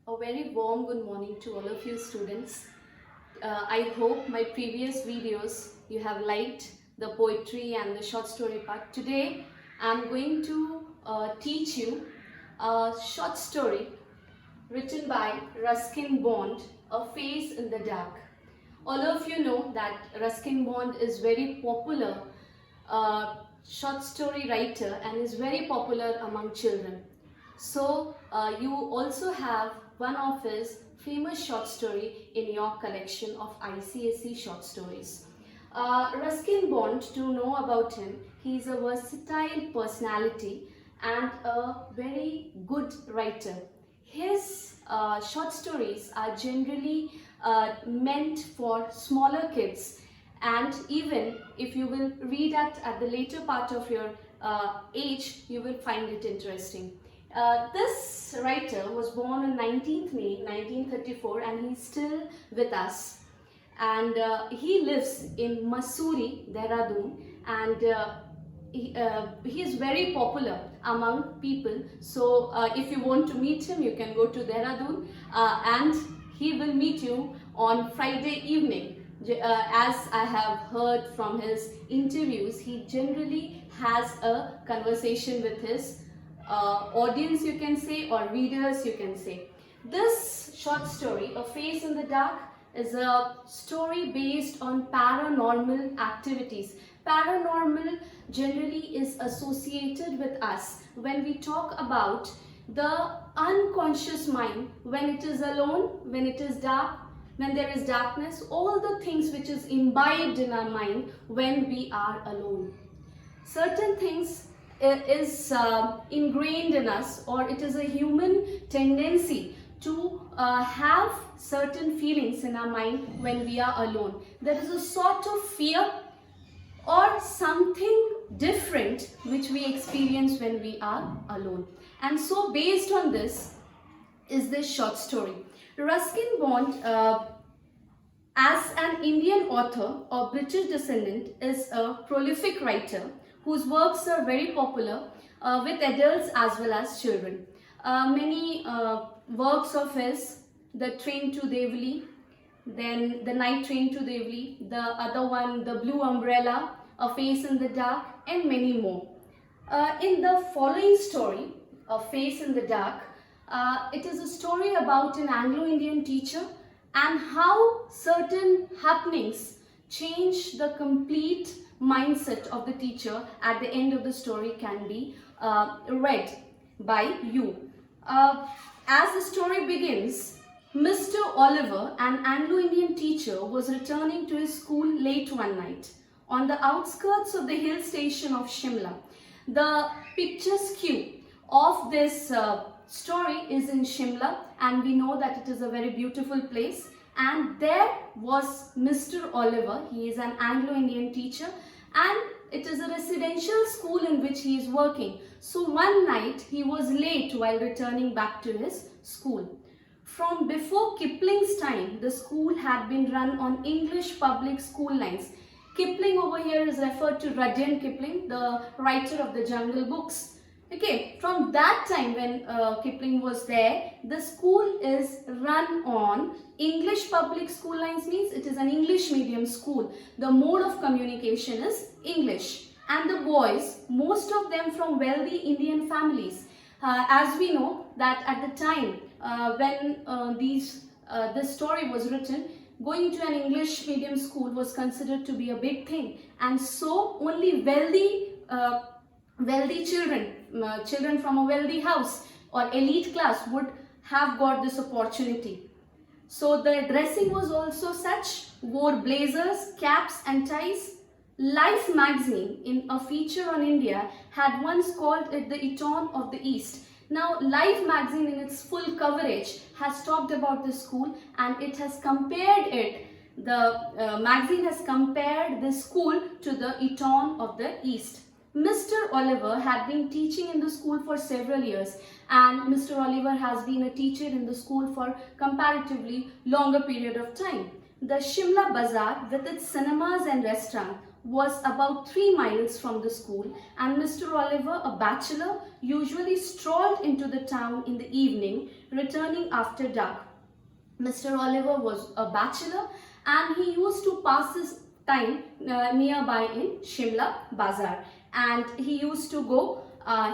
A very warm good morning to all of you students. I hope my previous videos you have liked the poetry and the short story part. Today I'm going to teach you a short story written by Ruskin Bond, A Face in the Dark. All of you know that Ruskin Bond is very popular short story writer and is very popular among children. So you also have one of his famous short story in your collection of ICSE short stories. Ruskin Bond, to know about him, he is a versatile personality and a very good writer. His short stories are generally meant for smaller kids, and even if you will read at the later part of your age, you will find it interesting. This writer was born on 19th May 1934 and he's still with us. And he lives in Mussoorie, Dehradun, and he is very popular among people. So if you want to meet him, you can go to Dehradun and he will meet you on Friday evening. As I have heard from his interviews, he generally has a conversation with his audience, you can say, or readers, you can say. This short story, A Face in the Dark, is a story based on paranormal activities. Paranormal generally is associated with us when we talk about the unconscious mind, when it is alone, when it is dark, when there is darkness, all the things which is imbibed in our mind when we are alone. Certain things is ingrained in us, or it is a human tendency to have certain feelings in our mind when we are alone. There is a sort of fear or something different which we experience when we are alone. And so based on this is this short story. Ruskin Bond, as an Indian author or British descendant, is a prolific writer whose works are very popular with adults as well as children. Many works of his, The Train to Devli, then The Night Train to Devli, the other one, The Blue Umbrella, A Face in the Dark, and many more. In the following story, A Face in the Dark, it is a story about an Anglo-Indian teacher and how certain happenings change the complete mindset of the teacher at the end of the story can be read by you. As the story begins, Mr. Oliver, an Anglo-Indian teacher, was returning to his school late one night on the outskirts of the hill station of Shimla. The picturesque of this story is in Shimla, and we know that it is a very beautiful place. And there was Mr. Oliver. He is an Anglo-Indian teacher and it is a residential school in which he is working. So one night he was late while returning back to his school. From before Kipling's time, the school had been run on English public school lines. Kipling over here is referred to Rudyard Kipling, the writer of the Jungle Books. Okay, from that time when Kipling was there, the school is run on English public school lines, means it is an English medium school. The mode of communication is English. And the boys, most of them from wealthy Indian families. As we know that at the time when this story was written, going to an English medium school was considered to be a big thing. And so only wealthy children, children from a wealthy house or elite class would have got this opportunity. So the dressing was also such, wore blazers, caps and ties. Life magazine, in a feature on India, had once called it the Eton of the East. Now Life magazine in its full coverage has talked about this school, and it has compared it, the magazine has compared this school to the Eton of the East. Mr. Oliver had been teaching in the school for several years, and Mr. Oliver has been a teacher in the school for comparatively longer period of time. The Shimla Bazaar, with its cinemas and restaurant, was about 3 miles from the school, and Mr. Oliver, a bachelor, usually strolled into the town in the evening, returning after dark. Mr. Oliver was a bachelor and he used to pass his time nearby in Shimla Bazaar, and he used to go,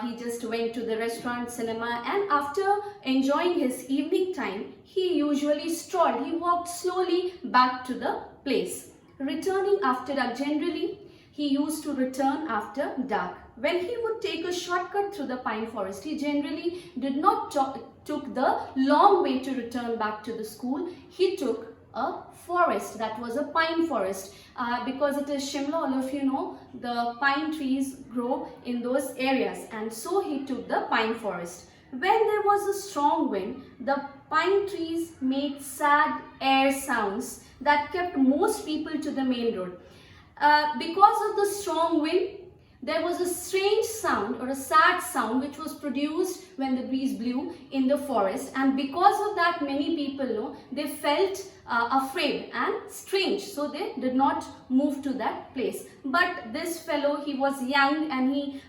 he just went to the restaurant, cinema, and after enjoying his evening time, he usually strolled, he walked slowly back to the place, returning after dark. Generally, he used to return after dark. When he would take a shortcut through the pine forest, he generally did not took the long way to return back to the school. He took a forest, that was a pine forest, because it is Shimla, all of you know, the pine trees grow in those areas, and so he took the pine forest. When there was a strong wind, the pine trees made sad air sounds that kept most people to the main road. Because of the strong wind, there was a strange sound or a sad sound which was produced when the breeze blew in the forest, and because of that many people know they felt afraid and strange, so they did not move to that place. But this fellow, he was young and he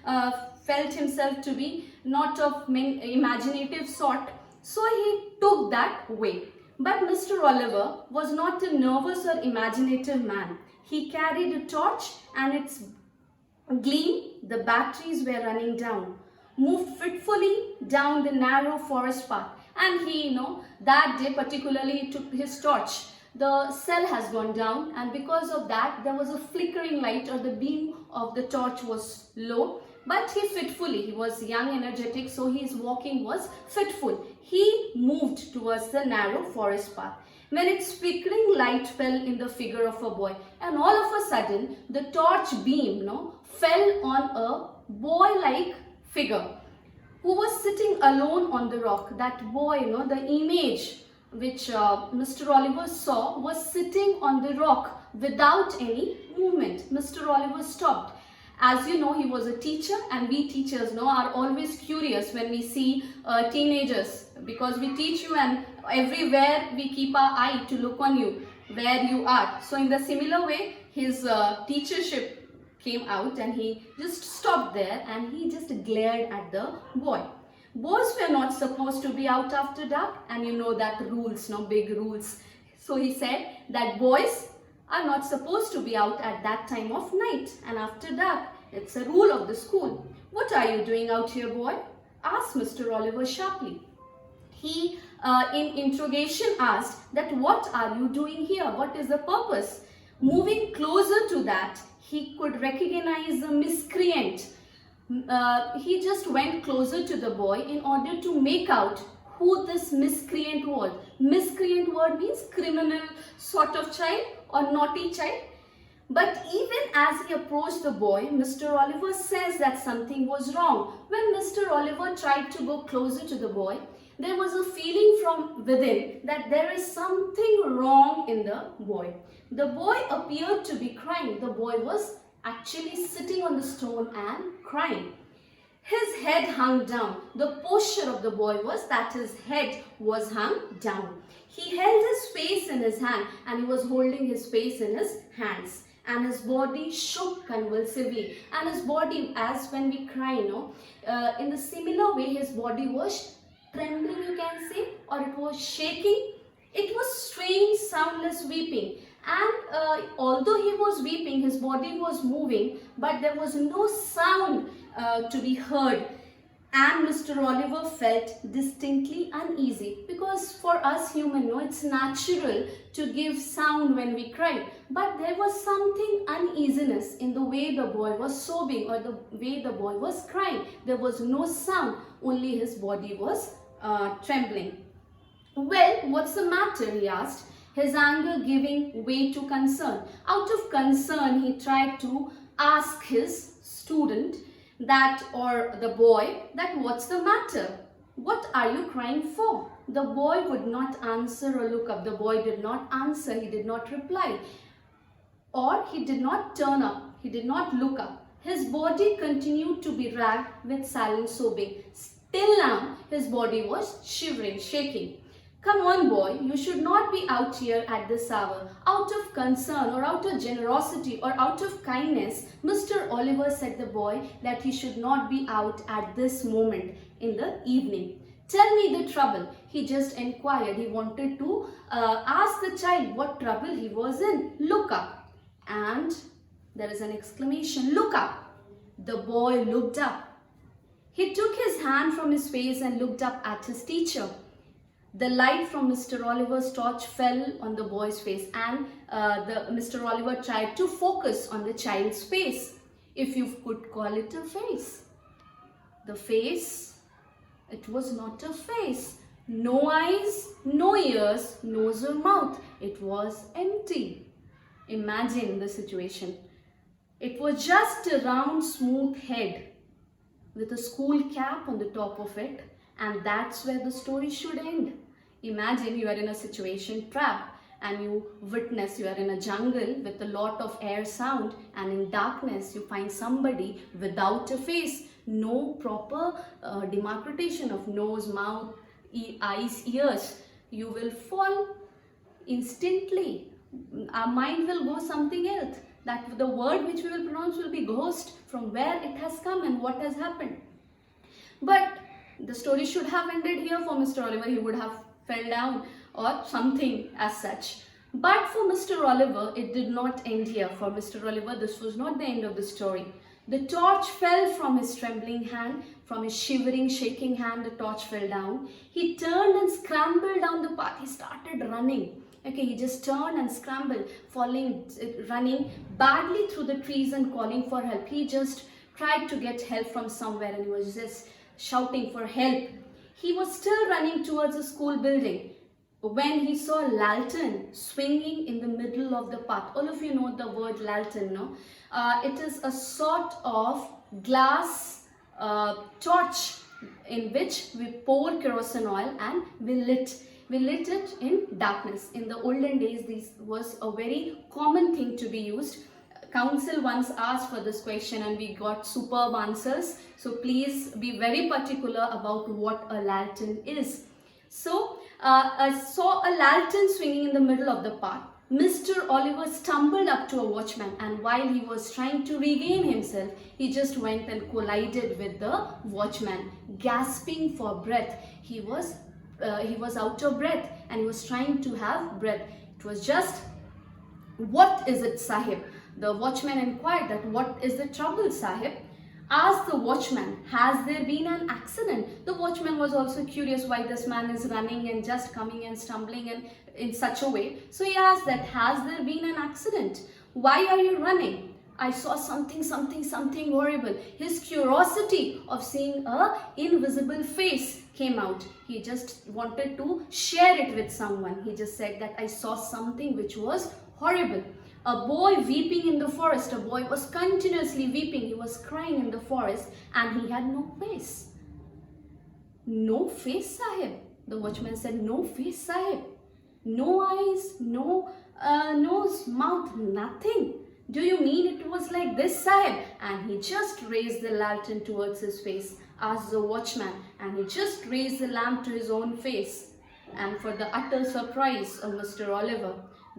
felt himself to be not of imaginative sort, so he took that way. But Mr. Oliver was not a nervous or imaginative man. He carried a torch, and its gleam, the batteries were running down, moved fitfully down the narrow forest path. And he, that day particularly took his torch. The cell has gone down, and because of that there was a flickering light, or the beam of the torch was low. But he fitfully, he was young, energetic, so his walking was fitful. He moved towards the narrow forest path, when its flickering light fell in the figure of a boy, and all of a sudden the torch beam fell on a boy-like figure who was sitting alone on the rock. That boy, the image which Mr. Oliver saw was sitting on the rock without any movement. Mr. Oliver stopped. As you know, he was a teacher, and we teachers are always curious when we see teenagers, because we teach you and everywhere we keep our eye to look on you, where you are. So in the similar way, his teachership came out, and he just stopped there and he just glared at the boy. Boys were not supposed to be out after dark, and you know that rules, big rules. So he said that boys are not supposed to be out at that time of night and after dark. It's a rule of the school. What are you doing out here, boy? Asked Mr. Oliver sharply. He, in interrogation, asked that what are you doing here? What is the purpose? Moving closer to that, he could recognize the miscreant. He just went closer to the boy in order to make out who this miscreant was. Miscreant word means criminal sort of child or naughty child. But even as he approached the boy, Mr. Oliver says that something was wrong. When Mr. Oliver tried to go closer to the boy, there was a feeling from within that there is something wrong in the boy. The boy appeared to be crying. The boy was actually sitting on the stone and crying. His head hung down. The posture of the boy was that his head was hung down. He held his face in his hand, and he was holding his face in his hands. And his body shook convulsively. And his body, as when we cry, in the similar way, his body was trembling, you can say, or it was shaking. It was strange, soundless weeping. And although he was weeping, his body was moving, but there was no sound to be heard. And Mr. Oliver felt distinctly uneasy, because for us human, it's natural to give sound when we cry. But there was something uneasiness in the way the boy was sobbing, or the way the boy was crying. There was no sound, only his body was trembling. Well, what's the matter? He asked, his anger giving way to concern. Out of concern, he tried to ask his student or the boy that what's the matter? What are you crying for? The boy would not answer or look up. The boy did not answer. He did not reply. Or he did not turn up. He did not look up. His body continued to be racked with silent sobbing. Till now, his body was shivering, shaking. Come on, boy, you should not be out here at this hour. Out of concern or out of generosity or out of kindness, Mr. Oliver said the boy that he should not be out at this moment in the evening. Tell me the trouble. He just inquired. He wanted to ask the child what trouble he was in. Look up. And there is an exclamation. Look up. The boy looked up. He took his hand from his face and looked up at his teacher. The light from Mr. Oliver's torch fell on the boy's face, and Mr. Oliver tried to focus on the child's face, if you could call it a face. The face, it was not a face. No eyes, no ears, nose or mouth. It was empty. Imagine the situation. It was just a round, smooth head with a school cap on the top of it, and that's where the story should end. Imagine you are in a situation trapped and you witness you are in a jungle with a lot of air sound, and in darkness you find somebody without a face, no proper demarcation of nose, mouth, eyes, ears. You will fall instantly. Our mind will go something else. That the word which we will pronounce will be ghost, from where it has come and what has happened. But the story should have ended here for Mr. Oliver. He would have fell down or something as such. But for Mr. Oliver, it did not end here. For Mr. Oliver, this was not the end of the story. The torch fell from his trembling hand, from his shivering, shaking hand, the torch fell down. He turned and scrambled down the path. He started running. Okay, he just turned and scrambled, running badly through the trees and calling for help. He just tried to get help from somewhere and he was just shouting for help. He was still running towards the school building when he saw a lantern swinging in the middle of the path. All of you know the word lantern, no? It is a sort of glass torch in which we pour kerosene oil and we lit it in darkness. In the olden days, this was a very common thing to be used. Council once asked for this question and we got superb answers. So please be very particular about what a lantern is. So I saw a lantern swinging in the middle of the path. Mr. Oliver stumbled up to a watchman, and while he was trying to regain himself, he just went and collided with the watchman. Gasping for breath, he was out of breath and he was trying to have breath. It was just, "What is it, Sahib?" The watchman inquired that, "What is the trouble, Sahib?" Asked the watchman, "Has there been an accident?" The watchman was also curious why this man is running and just coming and stumbling and in such a way. So he asked that, "Has there been an accident? Why are you running?" "I saw something horrible." His curiosity of seeing a invisible face came out. He just wanted to share it with someone. He just said that, "I saw something which was horrible. A boy weeping in the forest." A boy was continuously weeping. He was crying in the forest and he had no face. "No face, Sahib?" The watchman said, "No face, Sahib. No eyes, no nose, mouth, nothing. Do you mean it was like this, Sahib?" And he just raised the lantern towards his face, asked the watchman, and he just raised the lamp to his own face. And for the utter surprise of Mr. Oliver,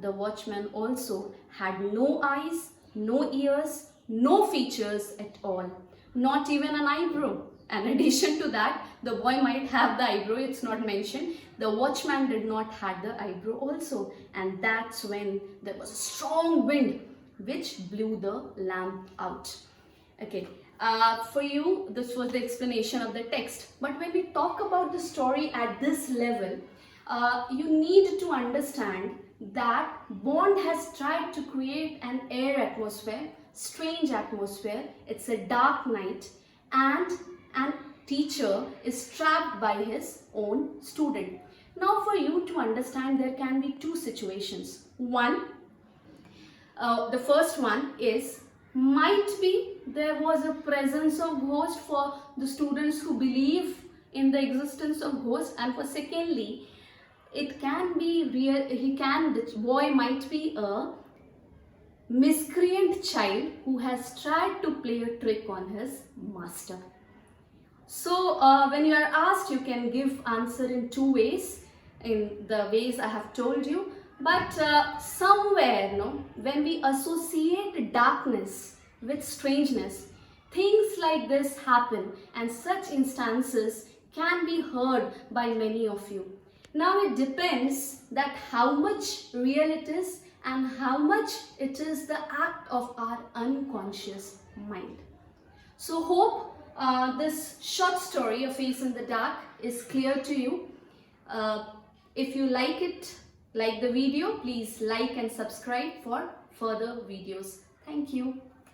the watchman also had no eyes, no ears, no features at all, not even an eyebrow. In addition to that, the boy might have the eyebrow, it's not mentioned. The watchman did not have the eyebrow also. And that's when there was a strong wind which blew the lamp out. Okay, for you, this was the explanation of the text. But when we talk about the story at this level, you need to understand that Bond has tried to create an air atmosphere, strange atmosphere. It's a dark night and an teacher is trapped by his own student. Now for you to understand, there can be two situations. One, the first one is, might be there was a presence of ghost for the students who believe in the existence of ghosts, and for secondly, it can be real. The boy might be a miscreant child who has tried to play a trick on his master. So when you are asked, you can give answer in two ways. in the ways I have told you. But somewhere, no, when we associate darkness with strangeness, things like this happen, and such instances can be heard by many of you. Now it depends that how much real it is and how much it is the act of our unconscious mind. So hope this short story, A Face in the Dark, is clear to you. If you like it, like the video, please like and subscribe for further videos. Thank you.